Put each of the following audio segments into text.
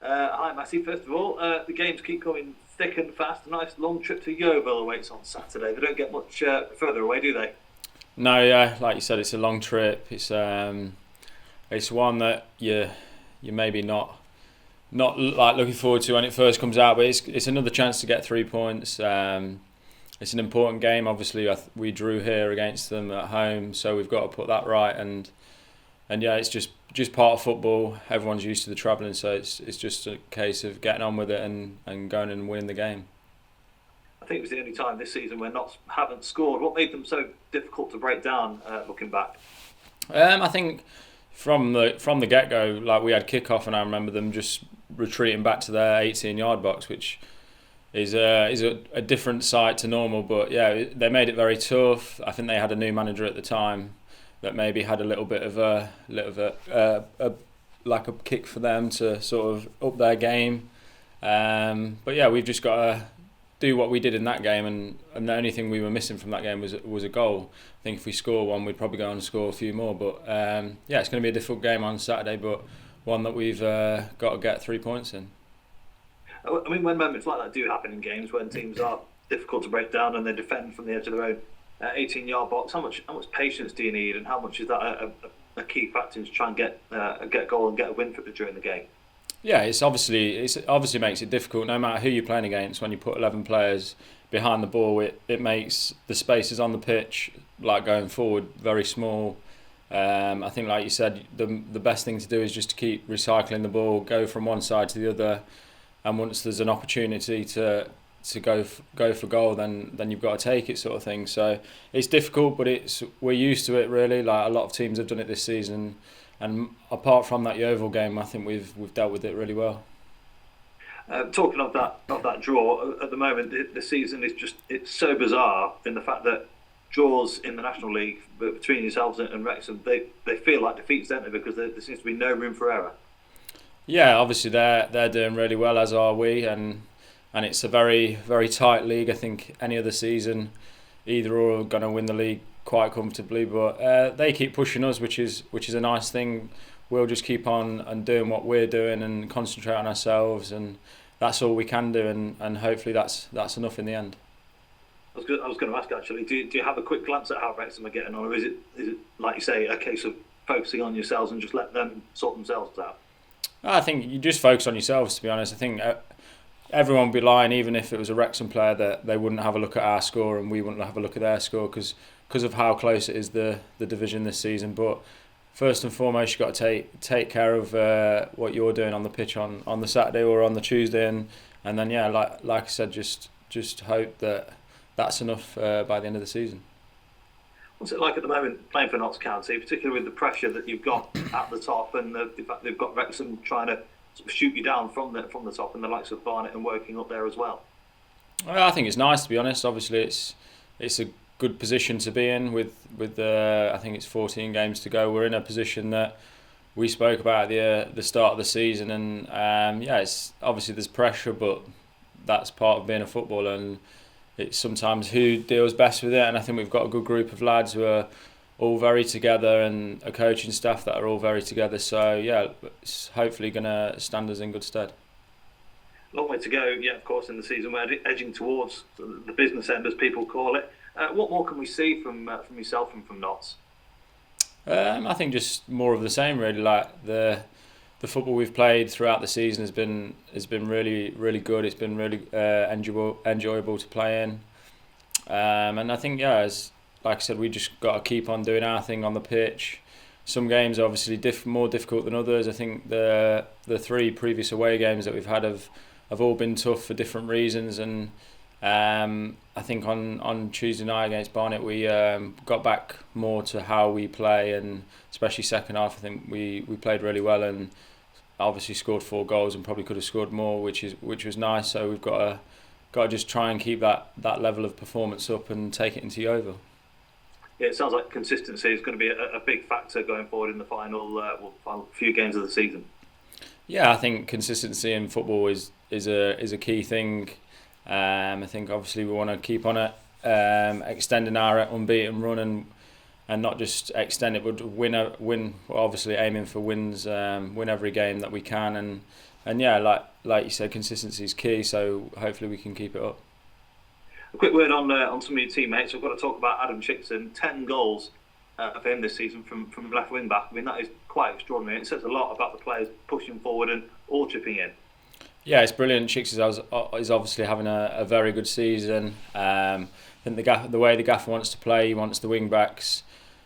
Hi, Matty. First of all, the games keep coming thick and fast. A nice long trip to Yeovil awaits on Saturday. They don't get much further away, do they? No, yeah, like you said, it's a long trip. It's one that you maybe not like looking forward to when it first comes out, but it's another chance to get 3 points. It's an important game. Obviously, we drew here against them at home, so we've got to put that right. And yeah, it's just part of football. Everyone's used to the travelling, so it's just a case of getting on with it and going and winning the game. I think it was the only time this season where Notts haven't scored. What made them so difficult to break down, looking back? I think from the get go, like we had kick off, and I remember them just retreating back to their 18-yard box, which is a different sight to normal. But yeah, they made it very tough. I think they had a new manager at the time that maybe had a little bit of a like a kick for them to sort of up their game. But yeah, we've just got to do what we did in that game, and the only thing we were missing from that game was a goal. I think if we score one, we'd probably go on and score a few more. But yeah, it's going to be a difficult game on Saturday, but one that we've got to get 3 points in. I mean, when moments like that do happen in games, when teams are difficult to break down and they defend from the edge of their own 18-yard box, how much patience do you need, and how much is that a key factor to try and get a goal and get a win during the game? Yeah, it's obviously makes it difficult no matter who you're playing against. When you put 11 players behind the ball, it makes the spaces on the pitch, like going forward, very small. I think, like you said, the best thing to do is just to keep recycling the ball, go from one side to the other, and once there's an opportunity to go for goal, then you've got to take it, sort of thing. So it's difficult, but we're used to it really. Like a lot of teams have done it this season, and apart from that Yeovil game, I think we've dealt with it really well. Talking of that draw at the moment, the season is it's so bizarre in the fact that draws in the National League between yourselves and Wrexham, they feel like defeats, don't they? Because there seems to be no room for error. Yeah, obviously they're doing really well, as are we, and it's a very very tight league. I think any other season, either or are going to win the league quite comfortably, but they keep pushing us, which is a nice thing. We'll just keep on and doing what we're doing and concentrate on ourselves, and that's all we can do, and hopefully that's enough in the end. I was going to ask actually, do you have a quick glance at how Wrexham are getting on, or is it like you say a case of focusing on yourselves and just let them sort themselves out? I think you just focus on yourselves, to be honest. I think everyone would be lying, even if it was a Wrexham player, that they wouldn't have a look at our score and we wouldn't have a look at their score, because of how close it is, the division this season. But first and foremost, you've got to take care of what you're doing on the pitch on the Saturday or on the Tuesday, and then yeah, like I said, just hope that that's enough by the end of the season. What's it like at the moment playing for Notts County, particularly with the pressure that you've got at the top, and the fact they've got Wrexham trying to sort of shoot you down from the top, and the likes of Barnet and working up there as well? Well, I think it's nice, to be honest. Obviously, it's a good position to be in with I think it's 14 games to go. We're in a position that we spoke about at the start of the season, and yeah, it's obviously there's pressure, but that's part of being a footballer, and it's sometimes who deals best with it. And I think we've got a good group of lads who are all very together, and a coaching staff that are all very together. So yeah, it's hopefully going to stand us in good stead. Long way to go, yeah, of course, in the season. We're edging towards the business end, as people call it. What more can we see from yourself and from Notts? I think just more of the same, really. Like the football we've played throughout the season has been really really good. It's been really enjoyable to play in, and I think yeah, as like I said, we just got to keep on doing our thing on the pitch. Some games are obviously more difficult than others. I think the three previous away games that we've had have all been tough for different reasons, and I think on Tuesday night against Barnet we got back more to how we play, and especially second half I think we played really well, and obviously scored 4 goals and probably could have scored more, which was nice. So we've got to just try and keep that level of performance up and take it into Yeovil. Yeah, it sounds like consistency is going to be a big factor going forward in the final few games of the season. Yeah, I think consistency in football is a key thing. I think obviously we want to keep on it, extending our unbeaten run, not just extend it, but win. We're obviously aiming for wins, win every game that we can, and yeah, like you said, consistency is key. So hopefully we can keep it up. A quick word on some of your teammates. I've got to talk about Adam Chickson. 10 goals for him this season from left wing back. I mean, that is quite extraordinary. It says a lot about the players pushing forward and all chipping in. Yeah, it's brilliant. Chicks is obviously having a very good season. I think the way the gaffer wants to play, he wants the wing backs.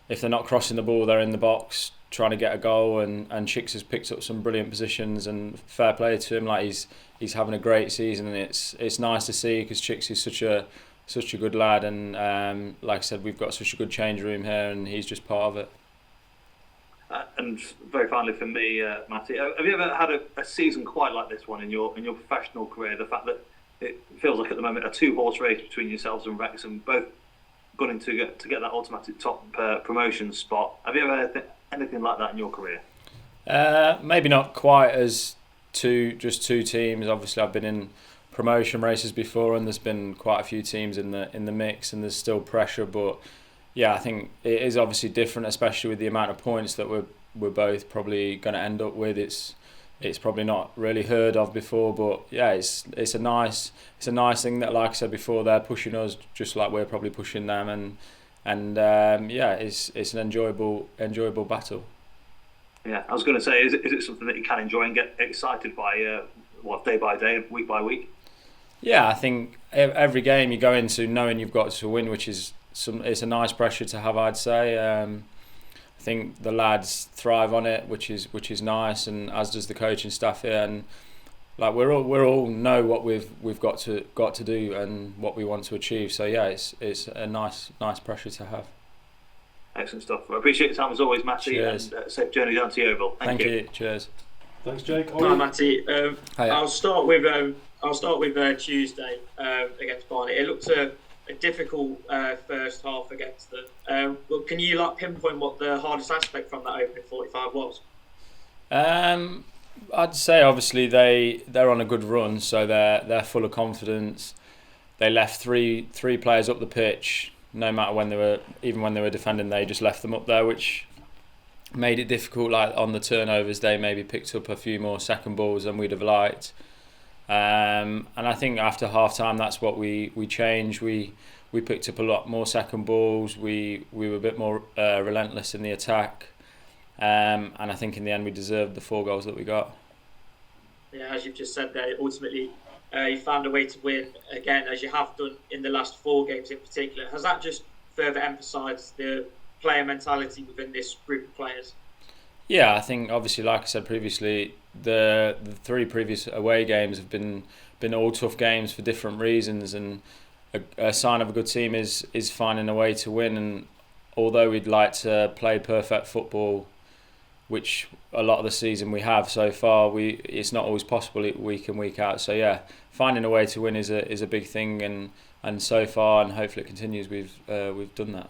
If they're not crossing the ball, they're in the box trying to get a goal. And Chicks has picked up some brilliant positions, and fair play to him. Like he's having a great season, and it's nice to see, because Chicks is such a good lad. And like I said, we've got such a good change room here, and he's just part of it. And very finally for me, Matty, have you ever had a season quite like this one in your professional career? The fact that it feels like at the moment a 2-horse race between yourselves and Wrexham, both gunning to get that automatic top promotion spot. Have you ever had anything like that in your career? Maybe not quite as just two teams. Obviously, I've been in promotion races before, and there's been quite a few teams in the mix, and there's still pressure. But yeah, I think it is obviously different, especially with the amount of points that we're both probably going to end up with. It's probably not really heard of before, but yeah, it's a nice thing that, like I said before, they're pushing us just like we're probably pushing them, and yeah, it's an enjoyable battle. Yeah, I was going to say, is it something that you can enjoy and get excited by, day by day, week by week? Yeah, I think every game you go into knowing you've got to win, which is it's a nice pressure to have, I'd say. I think the lads thrive on it, which is nice, and as does the coaching staff here. And like we're all know what we've got to do and what we want to achieve. So yeah, it's a nice pressure to have. Excellent stuff. I appreciate your time as always, Matty. Cheers. And safe journey down to Yeovil. Thank you. Cheers. Thanks, Jake. Hi, Matty. I'll start with Tuesday against Barnet. It looked a difficult first half against them. But can you pinpoint what the hardest aspect from that opening 45 was? I'd say obviously they're on a good run, so they're full of confidence. They left three players up the pitch. No matter when they were defending, they just left them up there, which made it difficult. Like on the turnovers, they maybe picked up a few more second balls than we'd have liked. And I think after half time, that's what we changed. We picked up a lot more second balls. We were a bit more relentless in the attack, and I think in the end we deserved the 4 goals that we got. Yeah, as you've just said there, ultimately you found a way to win again, as you have done in the last 4 games in particular. Has that just further emphasised the player mentality within this group of players? Yeah, I think obviously, like I said previously, the 3 previous away games have been all tough games for different reasons, and a sign of a good team is finding a way to win. And although we'd like to play perfect football, which a lot of the season we have so far, it's not always possible week in, week out. So yeah, finding a way to win is a big thing, and so far, and hopefully it continues, we've done that.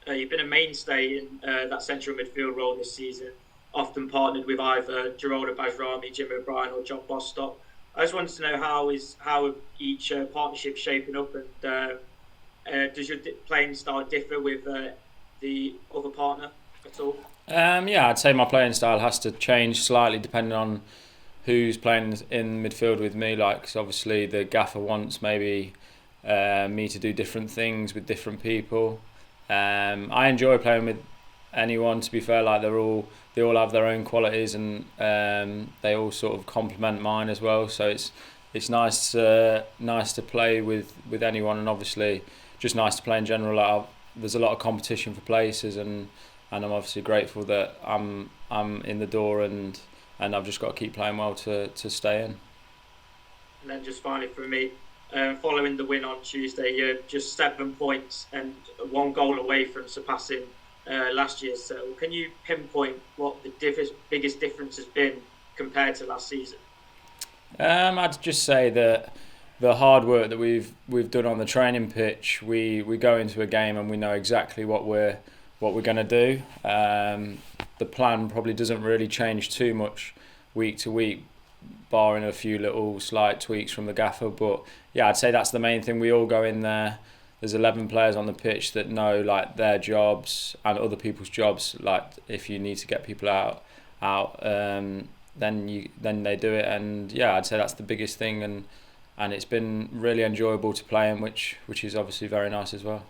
You've been a mainstay in that central midfield role this season, often partnered with either Geraldo Bajrami, Jim O'Brien or John Bostock. I just wanted to know how each partnership shaping up, and does your playing style differ with the other partner at all? Yeah, I'd say my playing style has to change slightly depending on who's playing in midfield with me. Like, 'cause obviously the gaffer wants maybe me to do different things with different people. I enjoy playing with anyone, to be fair. Like they all have their own qualities, and they all sort of complement mine as well. So it's nice to play with anyone, and obviously just nice to play in general. Like there's a lot of competition for places, and I'm obviously grateful that I'm in the door, and I've just got to keep playing well to stay in. And then just finally from me, following the win on Tuesday, you're just 7 points and 1 goal away from surpassing last year's total. Can you pinpoint what the biggest difference has been compared to last season? I'd just say that the hard work that we've done on the training pitch, we go into a game and we know exactly what we're going to do. The plan probably doesn't really change too much week to week, barring a few little slight tweaks from the gaffer. But yeah, I'd say that's the main thing. We all go in there there's 11 players on the pitch that know like their jobs and other people's jobs. Like if you need to get people out, then they do it. And yeah, I'd say that's the biggest thing. And it's been really enjoyable to play in, which is obviously very nice as well.